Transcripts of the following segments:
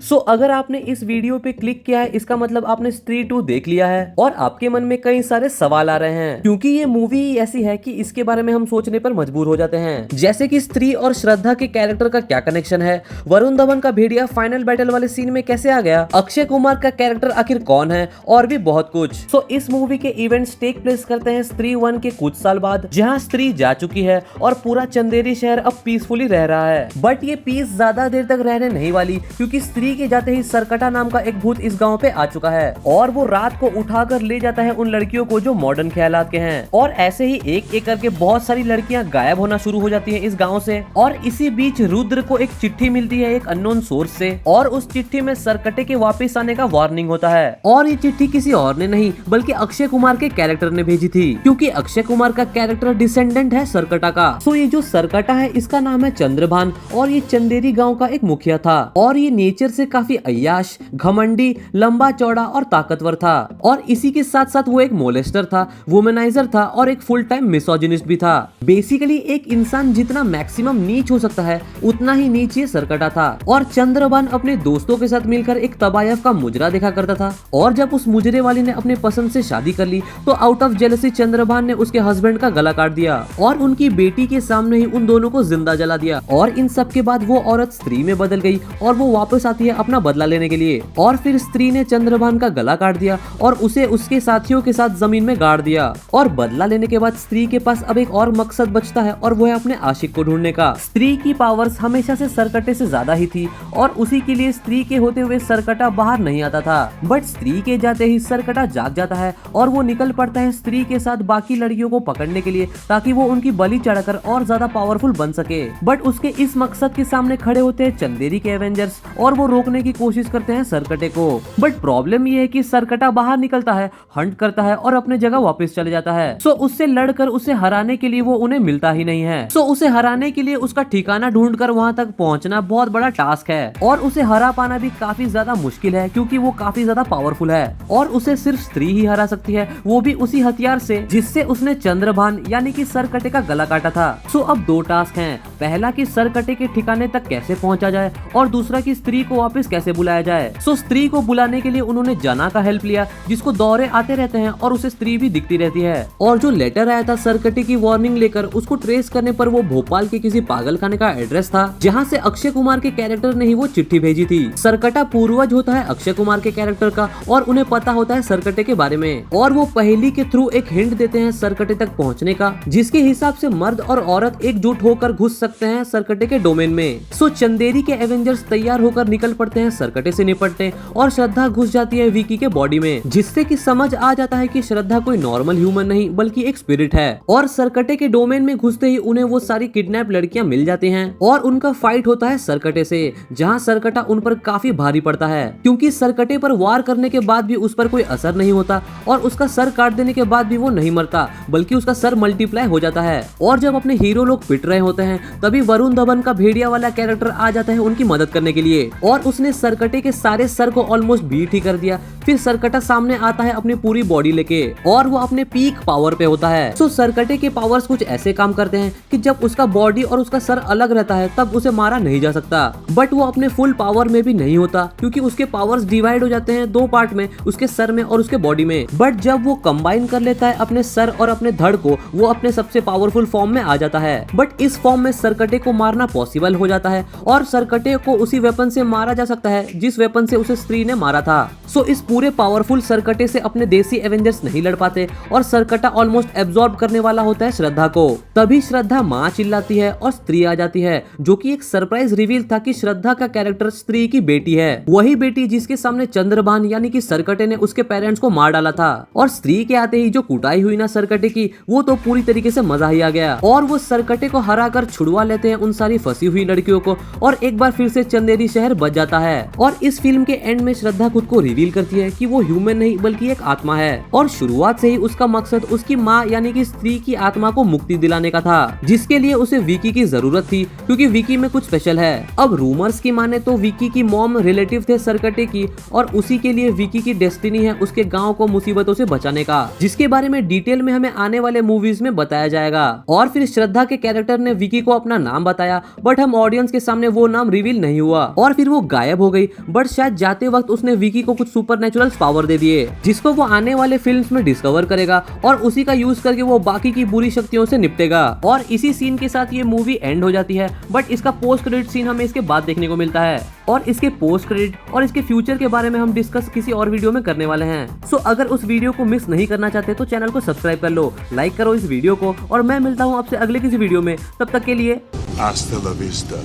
सो अगर आपने इस वीडियो पे क्लिक किया है, इसका मतलब आपने स्त्री 2 देख लिया है और आपके मन में कई सारे सवाल आ रहे हैं, क्योंकि ये मूवी ऐसी है कि इसके बारे में हम सोचने पर मजबूर हो जाते हैं। जैसे कि स्त्री और श्रद्धा के कैरेक्टर का क्या कनेक्शन है, वरुण धवन का भेड़िया फाइनल बैटल वाले सीन में कैसे आ गया, अक्षय कुमार का कैरेक्टर आखिर कौन है, और भी बहुत कुछ। सो इस मूवी के इवेंट्स टेक प्लेस करते हैं स्त्री 1 के कुछ साल बाद, जहाँ स्त्री जा चुकी है और पूरा चंदेरी शहर अब पीसफुली रह रहा है। बट ये पीस ज्यादा देर तक रहने नहीं वाली, क्योंकि स्त्री के जाते ही सरकटा नाम का एक भूत इस गांव पे आ चुका है और वो रात को उठाकर ले जाता है उन लड़कियों को जो मॉडर्न ख्यालात के हैं। और ऐसे ही एक एक करके बहुत सारी लड़कियां गायब होना शुरू हो जाती हैं इस गांव से। और इसी बीच रुद्र को एक चिट्ठी मिलती है एक अननोन सोर्स से, और उस चिट्ठी में सरकटे के वापस आने का वार्निंग होता है। और ये चिट्ठी किसी और ने नहीं बल्कि अक्षय कुमार के कैरेक्टर ने भेजी थी, क्योंकि अक्षय कुमार का कैरेक्टर डिसेंडेंट है सरकटा का। सो ये जो सरकटा है इसका नाम है चंद्रभान और ये चंदेरी गांव का एक मुखिया था। और ये नेचर से काफी अय्याश, घमंडी, लंबा चौड़ा और ताकतवर था। और इसी के साथ साथ वो एक मोलेस्टर था, वुमेनाइजर था और एक फुल टाइम मिसोजिनिस्ट भी था। बेसिकली एक इंसान जितना मैक्सिमम नीच हो सकता है उतना ही नीच ये सरकटा था। और चंद्रभान अपने दोस्तों के साथ मिलकर एक तबायफ का मुजरा देखा करता था, और जब उस मुजरे वाली ने अपने पसंद से शादी कर ली तो आउट ऑफ जेलसी चंद्रभान ने उसके हस्बैंड का गला काट दिया और उनकी बेटी के सामने ही उन दोनों को जिंदा जला दिया। और इन सब के बाद वो औरत स्त्री में बदल गई और वो वापस आती है अपना बदला लेने के लिए। और फिर स्त्री ने चंद्रभान का गला काट दिया और उसे उसके साथियों के साथ जमीन में गाड़ दिया। और बदला लेने के बाद स्त्री के पास अब एक और मकसद बचता है, और वो है अपने आशिक को ढूंढने का। स्त्री की पावर्स हमेशा से सरकटे से ज्यादा ही थी और उसी के लिए स्त्री के होते हुए सरकटा बाहर नहीं आता था। बट स्त्री के जाते ही सरकटा जाग जाता है और वो निकल पड़ता है स्त्री के साथ बाकी लड़कियों को पकड़ने के लिए, ताकि वो उनकी बलि चढ़ाकर और ज्यादा पावरफुल बन सके। बट उसके इस मकसद के सामने खड़े होते हैं चंदेरी के एवेंजर्स और वो रोकने की कोशिश करते हैं सरकटे को। बट प्रॉब्लम ये है कि सरकटा बाहर निकलता है, हंट करता है और अपने जगह वापस चले जाता है। सो उससे लड़कर उसे हराने के लिए वो उन्हें मिलता ही नहीं है। सो उसे हराने के लिए उसका ठिकाना ढूंढकर वहां तक पहुंचना बहुत बड़ा टास्क है और उसे हरा पाना भी काफी ज्यादा मुश्किल है, क्योंकि वो काफी ज्यादा पावरफुल है और उसे सिर्फ स्त्री ही हरा सकती है, वो भी उसी हथियार से जिससे उसने चंद्रभान यानी कि सरकटे का गला काटा था। सो अब दो टास्क हैं, पहला कि सरकटे के ठिकाने तक कैसे पहुंचा जाए और दूसरा कि स्त्री को वापस कैसे बुलाया जाए। सो स्त्री को बुलाने के लिए उन्होंने जाना का हेल्प लिया, जिसको दौरे आते रहते हैं और उसे स्त्री भी दिखती रहती है। और जो लेटर आया था सरकटे की वार्निंग लेकर, उसको ट्रेस करने पर वो भोपाल के किसी पागल खाने का एड्रेस था, जहाँ से अक्षय कुमार के कैरेक्टर ने ही वो चिट्ठी भेजी थी। सरकटा पूर्वज होता है अक्षय कुमार के कैरेक्टर का और उन्हें पता होता है सरकटे के बारे में, और वो पहेली के थ्रू एक हिंट देते हैं सरकटे तक पहुँचने का, जिसके हिसाब से मर्द और औरत एकजुट होकर घुस सकते हैं सरकटे के डोमेन में। सो चंदेरी के एवेंजर्स तैयार होकर निकल पड़ते हैं सरकटे से निपटने और श्रद्धा घुस जाती है विकी के बॉडी में, जिससे कि समझ आ जाता है कि श्रद्धा कोई नॉर्मल ह्यूमन नहीं बल्कि एक स्पिरिट है। और सरकटे के डोमेन में घुसते ही उन्हें वो सारी किडनैप लड़कियां मिल जाती हैं और उनका फाइट होता है सरकटे से, जहां सरकटा उन पर काफी भारी पड़ता है, क्योंकि सरकटे पर वार करने के बाद भी उस पर कोई असर नहीं होता और उसका सर काट देने के बाद भी वो नहीं मरता बल्कि उसका सर मल्टीप्लाई हो जाता है। और जब अपने हीरो लोग पिट रहे होते हैं तभी वरुण धवन का भेड़िया वाला कैरेक्टर आ जाता है उनकी मदद करने के लिए, और उसने सरकटे के सारे सर को ऑलमोस्ट बीट ही कर दिया। फिर सरकटा सामने आता है अपनी पूरी बॉडी लेके और वो अपने पीक पावर पे होता है। सो सरकटे के पावर्स कुछ ऐसे काम करते हैं कि जब उसका बॉडी और उसका सर अलग रहता है तब उसे मारा नहीं जा सकता, बट वो अपने फुल पावर में भी नहीं होता, क्योंकि उसके पावर्स डिवाइड हो जाते हैं दो पार्ट में, उसके सर में और उसके बॉडी में। बट जब वो कंबाइन कर लेता है अपने सर और अपने धड़ को, वो अपने सबसे पावरफुल फॉर्म में आ जाता है। बट इस फॉर्म में सरकटे को मारना पॉसिबल हो जाता है और सरकटे को उसी वेपन से मारा जा सकता है जिस वेपन से उसे स्त्री ने मारा था। सो इस पूरे पावरफुल सरकटे से अपने देसी एवेंजर्स नहीं लड़ पाते और सरकटा ऑलमोस्ट एब्जॉर्ब करने वाला होता है श्रद्धा को। तभी श्रद्धा माँ चिल्लाती है और स्त्री आ जाती है, जो कि एक सरप्राइज रिवील था कि श्रद्धा का कैरेक्टर स्त्री की बेटी है, वही बेटी जिसके सामने चंद्रभान यानी कि सरकटे ने उसके पेरेंट्स को मार डाला था। और स्त्री के आते ही जो कुटाई हुई ना सरकटे की, वो तो पूरी तरीके से मजा ही आ गया और वो सरकटे को हरा कर छुड़वा लेते हैं उन सारी फंसी हुई लड़कियों को और एक बार फिर से चंदेरी शहर बच जाता है। और इस फिल्म के एंड में श्रद्धा खुद को रिवील करती है कि वो ह्यूमन नहीं बल्कि एक आत्मा है और शुरुआत से ही उसका मकसद उसकी माँ यानी कि स्त्री की आत्मा को मुक्ति दिलाने का था, जिसके लिए उसे विकी की जरूरत थी, क्योंकि विकी में कुछ स्पेशल है। अब रूमर्स की माने तो विकी की मॉम रिलेटिव थे सरकटे की और उसी के लिए विकी की डेस्टिनी है उसके गाँव को मुसीबतों से बचाने का, जिसके बारे में डिटेल में हमें आने वाले मूवीज में बताया जाएगा। और फिर श्रद्धा के कैरेक्टर ने विकी को अपना अपना नाम बताया, बट हम ऑडियंस के सामने वो नाम रिवील नहीं हुआ और फिर वो गायब हो गई। बट शायद जाते वक्त उसने विकी को कुछ सुपरनेचुरल पावर दे दिए जिसको वो आने वाले फिल्म्स में डिस्कवर करेगा और उसी का यूज करके वो बाकी की बुरी शक्तियों से निपटेगा। और इसी सीन के साथ ये मूवी एंड हो जाती है। बट इसका पोस्ट क्रेडिट सीन हमें इसके बाद देखने को मिलता है और इसके पोस्ट क्रेडिट और इसके फ्यूचर के बारे में हम डिस्कस किसी और वीडियो में करने वाले हैं। सो अगर उस वीडियो को मिस नहीं करना चाहते तो चैनल को सब्सक्राइब कर लो, लाइक करो इस वीडियो को और मैं मिलता हूँ आपसे अगले किसी वीडियो में। तब तक के लिए Hasta la vista,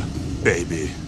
baby.